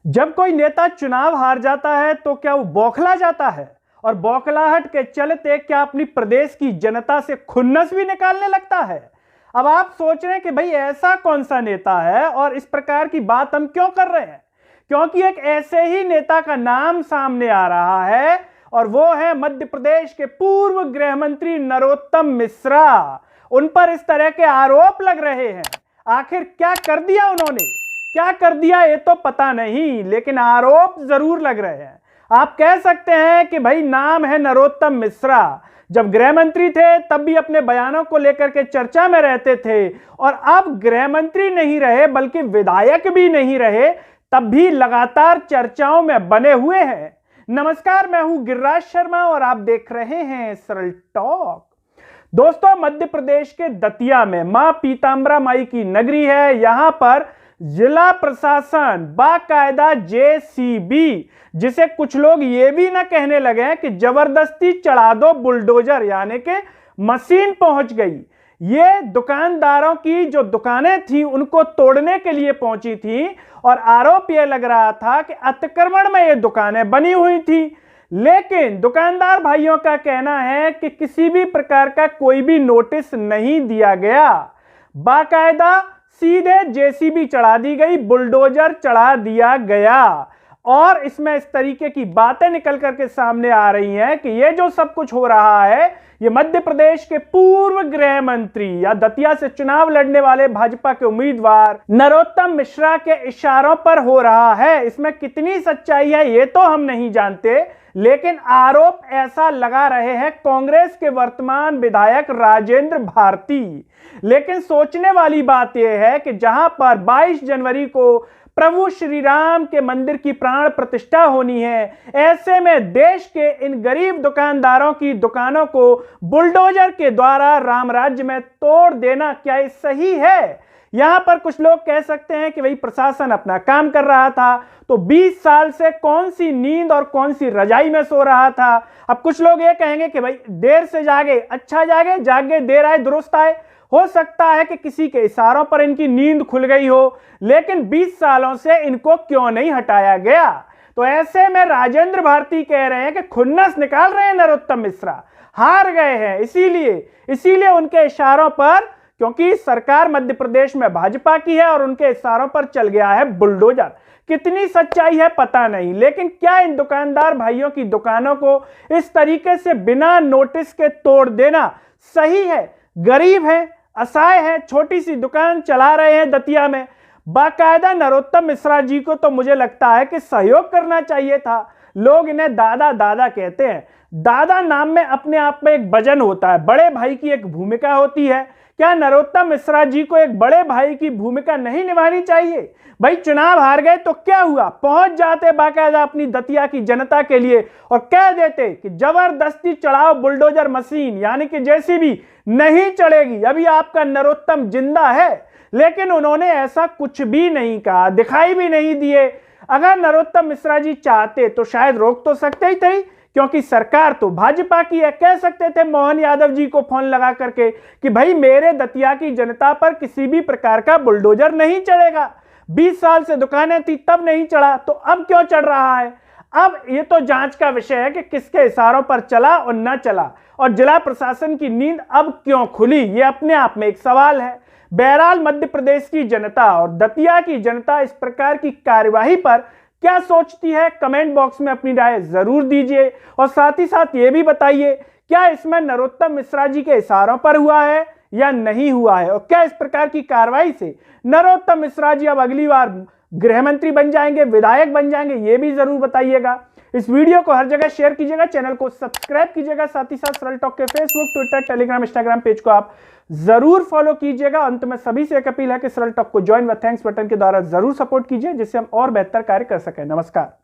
जब कोई नेता चुनाव हार जाता है तो क्या वो बौखला जाता है और बौखलाहट के चलते क्या अपनी प्रदेश की जनता से खुन्नस भी निकालने लगता है। अब आप सोच रहे हैं कि भाई ऐसा कौन सा नेता है और इस प्रकार की बात हम क्यों कर रहे हैं, क्योंकि एक ऐसे ही नेता का नाम सामने आ रहा है और वो है मध्य प्रदेश के पूर्व गृह मंत्री नरोत्तम मिश्रा। उन पर इस तरह के आरोप लग रहे हैं। आखिर क्या कर दिया उन्होंने, क्या कर दिया ये तो पता नहीं, लेकिन आरोप जरूर लग रहे हैं। आप कह सकते हैं कि भाई नाम है नरोत्तम मिश्रा, जब गृह मंत्री थे तब भी अपने बयानों को लेकर के चर्चा में रहते थे और अब गृह मंत्री नहीं रहे बल्कि विधायक भी नहीं रहे तब भी लगातार चर्चाओं में बने हुए हैं। नमस्कार, मैं हूं गिरिराज शर्मा और आप देख रहे हैं सरल टॉक। दोस्तों, मध्य प्रदेश के दतिया में मां पीतांबरा माई की नगरी है। यहां पर जिला प्रशासन बाकायदा जेसीबी, जिसे कुछ लोग ये भी ना कहने लगे हैं कि जबरदस्ती चढ़ा दो बुलडोजर, यानी कि मशीन पहुंच गई। ये दुकानदारों की जो दुकानें थी उनको तोड़ने के लिए पहुंची थी और आरोप यह लग रहा था कि अतिक्रमण में ये दुकानें बनी हुई थी। लेकिन दुकानदार भाइयों का कहना है कि किसी भी प्रकार का कोई भी नोटिस नहीं दिया गया, बाकायदा सीधे जेसीबी चढ़ा दी गई, बुलडोजर चढ़ा दिया गया। और इसमें इस तरीके की बातें निकल करके सामने आ रही हैं कि ये जो सब कुछ हो रहा है ये मध्य प्रदेश के पूर्व गृह मंत्री या दतिया से चुनाव लड़ने वाले भाजपा के उम्मीदवार नरोत्तम मिश्रा के इशारों पर हो रहा है। इसमें कितनी सच्चाई है ये तो हम नहीं जानते, लेकिन आरोप ऐसा लगा रहे हैं कांग्रेस के वर्तमान विधायक राजेंद्र भारती। लेकिन सोचने वाली बात यह है कि जहां पर 22 जनवरी को प्रभु श्री राम के मंदिर की प्राण प्रतिष्ठा होनी है, ऐसे में देश के इन गरीब दुकानदारों की दुकानों को बुलडोजर के द्वारा राम राज्य में तोड़ देना क्या ये सही है? यहां पर कुछ लोग कह सकते हैं कि भाई प्रशासन अपना काम कर रहा था, तो 20 साल से कौन सी नींद और कौन सी रजाई में सो रहा था। अब कुछ लोग ये कहेंगे कि भाई देर से जागे अच्छा जागे, जागे देर आए दुरुस्त आए। हो सकता है कि किसी के इशारों पर इनकी नींद खुल गई हो, लेकिन 20 सालों से इनको क्यों नहीं हटाया गया? तो ऐसे में राजेंद्र भारती कह रहे हैं कि खुन्नस निकाल रहे हैं नरोत्तम मिश्रा, हार गए हैं इसीलिए उनके इशारों पर, क्योंकि सरकार मध्य प्रदेश में भाजपा की है और उनके इशारों पर चल गया है बुलडोजर। कितनी सच्चाई है पता नहीं, लेकिन क्या इन दुकानदार भाइयों की दुकानों को इस तरीके से बिना नोटिस के तोड़ देना सही है? गरीब है, असहाय है, छोटी सी दुकान चला रहे हैं दतिया में। बाकायदा नरोत्तम मिश्रा जी को तो मुझे लगता है कि सहयोग करना चाहिए था। लोग इन्हें दादा दादा कहते हैं। दादा नाम में अपने आप में एक वजन होता है, बड़े भाई की एक भूमिका होती है। क्या नरोत्तम मिश्रा जी को एक बड़े भाई की भूमिका नहीं निभानी चाहिए? भाई चुनाव हार गए तो क्या हुआ, पहुंच जाते बाकायदा अपनी दतिया की जनता के लिए और कह देते कि जबरदस्ती चढ़ाओ बुलडोजर मशीन, यानी कि जेसीबी नहीं चढ़ेगी, अभी आपका नरोत्तम जिंदा है। लेकिन उन्होंने ऐसा कुछ भी नहीं कहा, दिखाई भी नहीं दिए। अगर नरोत्तम मिश्रा जी चाहते तो शायद रोक तो सकते ही थे, क्योंकि सरकार तो भाजपा की है। कह सकते थे मोहन यादव जी को फोन लगा करके कि भाई मेरे दतिया की जनता पर किसी भी प्रकार का बुलडोजर नहीं चढ़ेगा। 20 साल से दुकानें थी तब नहीं चढ़ा, तो अब क्यों चढ़ रहा है? अब ये तो जांच का विषय है कि किसके इशारों पर चला और न चला, और जिला प्रशासन की नींद अब क्यों खुली, ये अपने आप में एक सवाल है। बहरहाल मध्य प्रदेश की जनता और दतिया की जनता इस प्रकार की कार्यवाही पर क्या सोचती है, कमेंट बॉक्स में अपनी राय जरूर दीजिए और साथ ही साथ ये भी बताइए क्या इसमें नरोत्तम मिश्रा जी के इशारों पर हुआ है या नहीं हुआ है, और क्या इस प्रकार की कार्रवाई से नरोत्तम मिश्रा जी अब अगली बार गृह मंत्री बन जाएंगे, विधायक बन जाएंगे, ये भी जरूर बताइएगा। इस वीडियो को हर जगह शेयर कीजिएगा, चैनल को सब्सक्राइब कीजिएगा, साथ ही साथ सरल टॉक के Facebook, Twitter, Telegram, Instagram page को आप जरूर फॉलो कीजिएगा। अंत में सभी से एक अपील है कि सरल टॉक को ज्वाइन व थैंक्स बटन के द्वारा जरूर सपोर्ट कीजिए, जिससे हम और बेहतर कार्य कर सकें। नमस्कार।